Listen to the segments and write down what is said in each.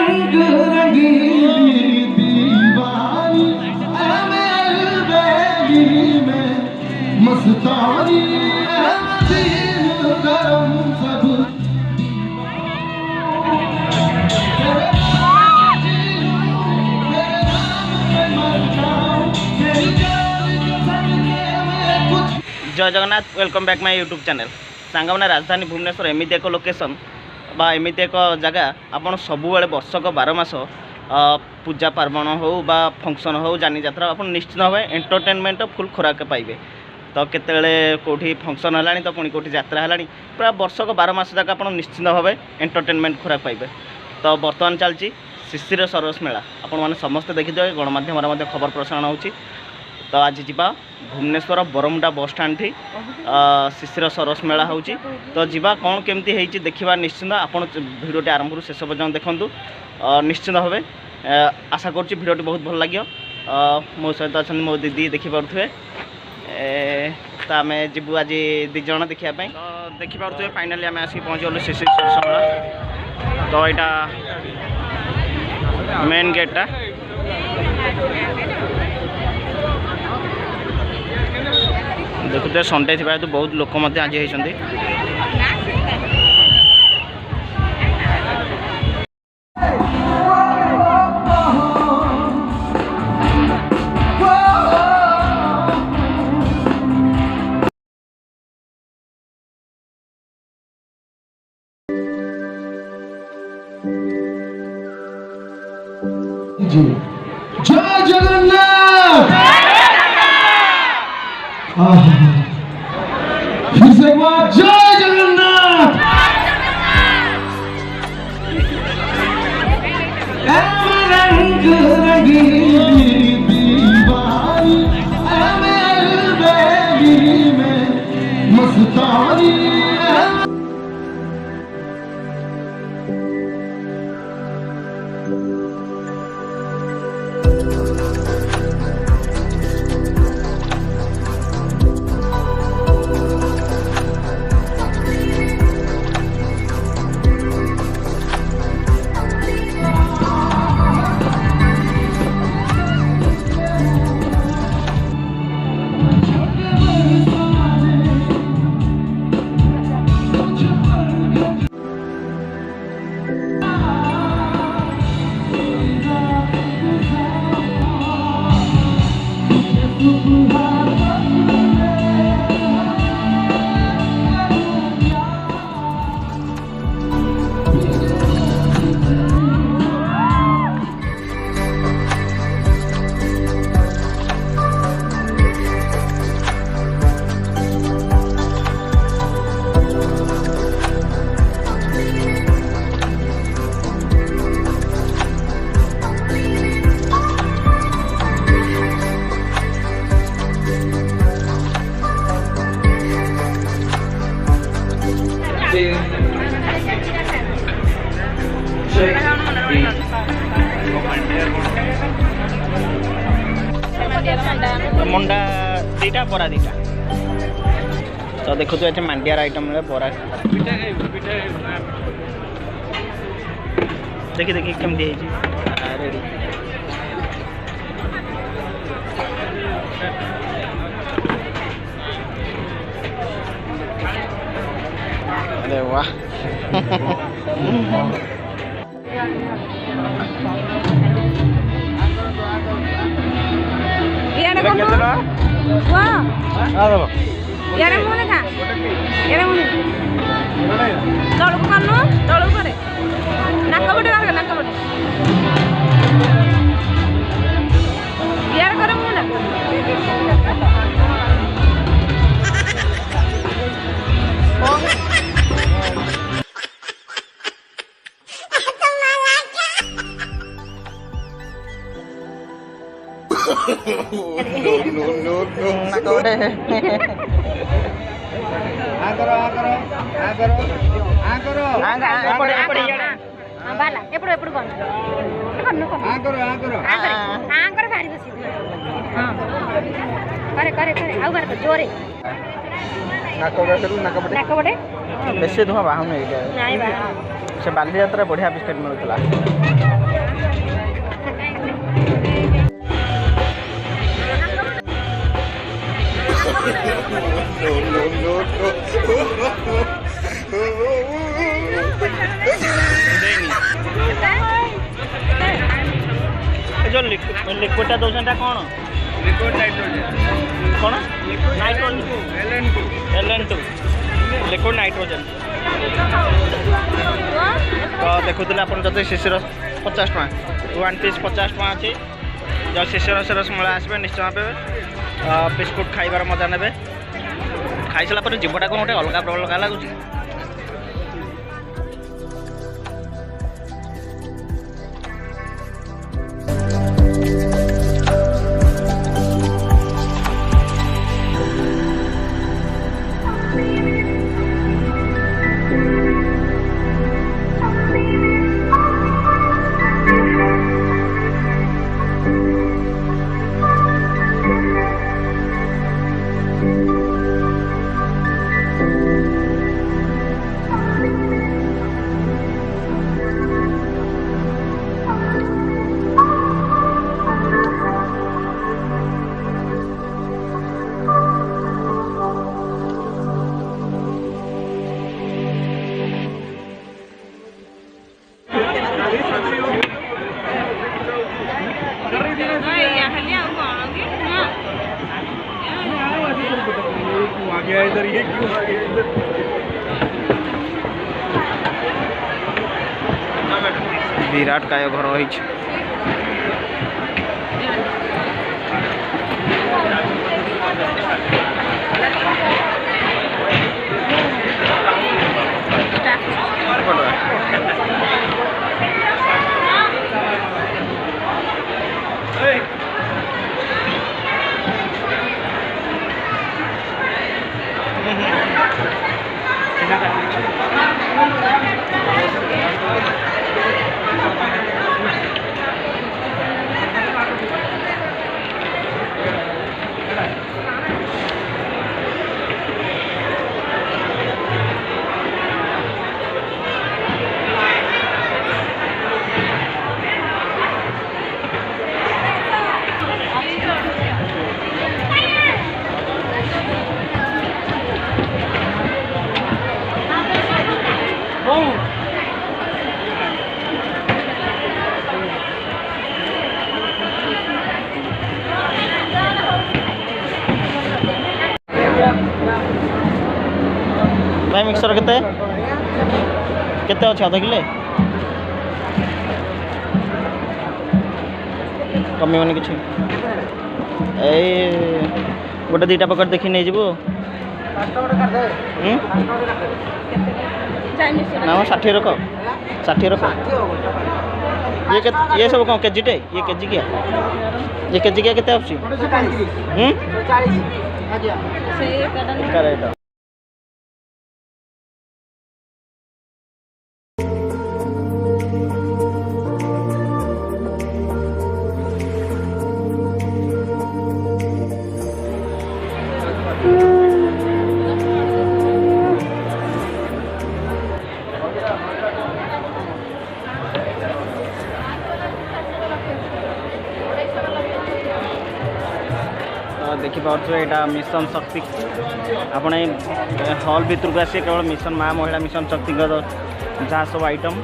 रंग रंगीली दीवानी बेली में मस्तानी गरम सब जय Jagannath welcome back my YouTube channel सांग मैंने राजधानी भुवनेश्वर एमती एक लोकेशन बा एमती एक जगह आपड़ सब वर्षक 12 मास पूजा पार्वण हो बा फंक्शन हो जानी यात्रा आप निश्चित भाव एंटरटेनमेंट फुल खोराक पाइबे। तो केतले कोठी फंक्शन है तो पुणी कोठी यात्रा है पूरा वर्षक 12 मास जाक आप निश्चित भाव एंटरटेनमेंट खोराक पाइबे। तो बर्तमान चलती शिशिर सरस मेला आपण मैंने समस्ते देखिए गणमाध्यम खबर प्रसारण होची। तो आज जीवा भुवनेश्वर बरमुंडा बस स्टाण थी शिशिर सरस मेला होची। तो जीवा कौन केमती है देखा निश्चिंत आपण भिडियोटी आरंभ शेष पर्यटन देखूँ निश्चिंत भाव आशा करुँच भिडियोटी बहुत भल लगे। मो सहित अच्छा मो दीदी देखिपे तो आम जीवु आज दिज देखापी तो देखिपे फाइनाली आम आसिक पहुँचल शिशिर सरस मेला। तो यहाँ मेन गेटा देखुते संडे थी तो बहुत लोक आज होती। जय जगन्नाथ फिर से बात जय जगन्नाथ रंग रंगीली दीवानी बेली में मस्तानी मुंडा दीटा बरा दीटा। तो देखो तो ये मांडियार आइटम मिले बरा देखी देखी केमती रेडी अरे वाह बेसी धुआं बाहर से बालीजात्रा बढ़िया बिस्किट मिलूला। जो लिक्विडटा दौरान कौन लिक्विड नाइट्रोजन कौन नाइट्रोजन LN2 लिक्विड नाइट्रोजन तो देखुले आप शिशिर 50 टका 1 पीस 50 टका अच्छी जो शिशिर से रसमला आसबे निश्चय भाव बिस्कुट खाइबार मजा ने खाई सारा जीवटा कौन गोटे अलग अलग लगुच। इधर ये क्यों आ गया इधर? विराट काय घर होई भाई मिक्सर केते केते अच्छे आधा किले कमिबनी कि गोटे दुटा पकेट देखी नहीं जीवु ना 60 रख 60 रख ये सब कौन केजी टे ये केजी क्या केते आछी करेक्ट। देखिपे यहाँ मिशन शक्ति आपण हॉल भितर को आसे केवल मिशन माँ महिला मिशन शक्ति जहाँ सब आइटम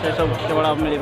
से सब केवल मिल।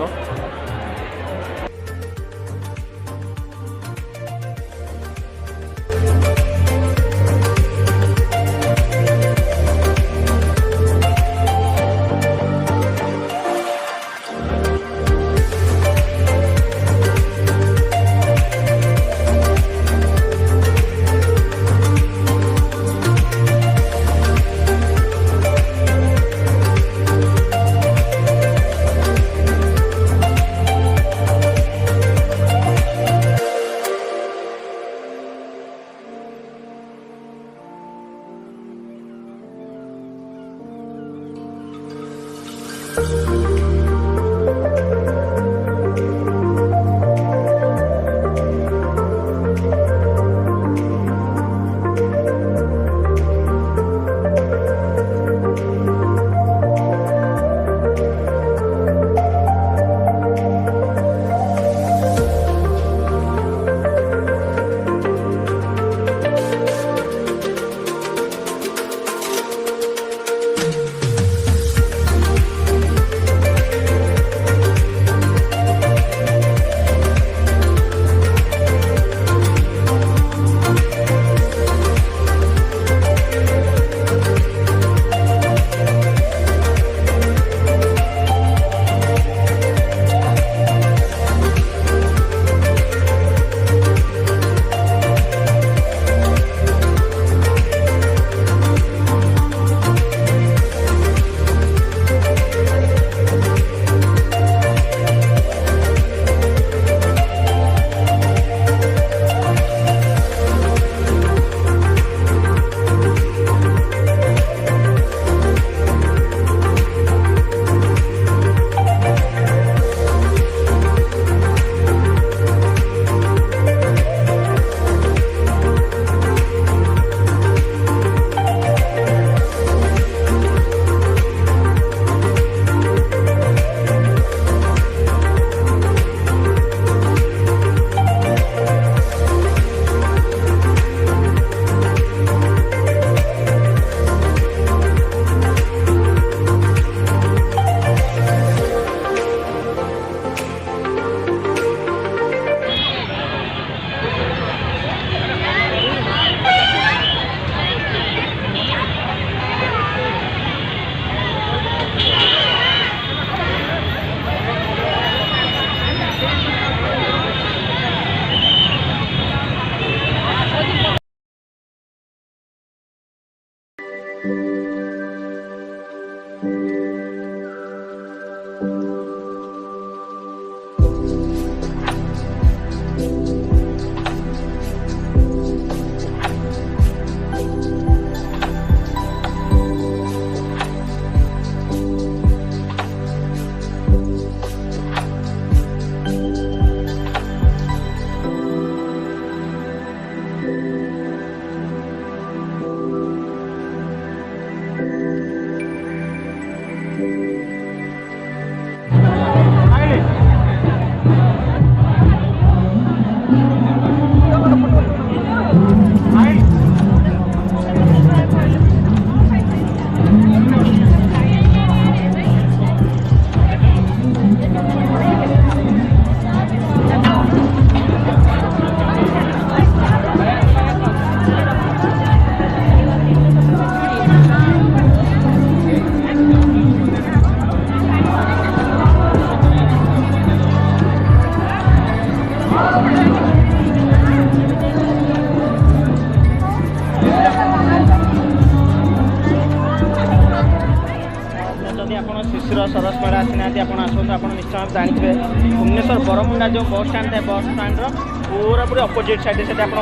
शिशिर सरस मेला आसीना आप आसतु आप निश्चय जानते भुवनेश्वर बरमुंडा जो बस स्टाण्ड था बस स्टाण्ड्र पूरा पूरी अपोजिट साइड से आप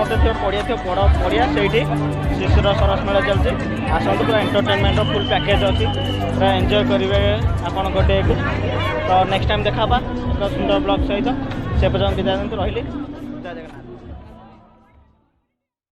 पड़िया थी बड़ पड़िया से शिशिर सरस मेला चलती आसतु पूरा एंटरटेनमेंट फुल पैकेज अच्छी पूरा एंजॉय करेंगे आपण डे को तो नेक्स्ट टाइम देखा एक सुंदर ब्लॉग सहित से पर्यटन विदा रही जय जगन्नाथ।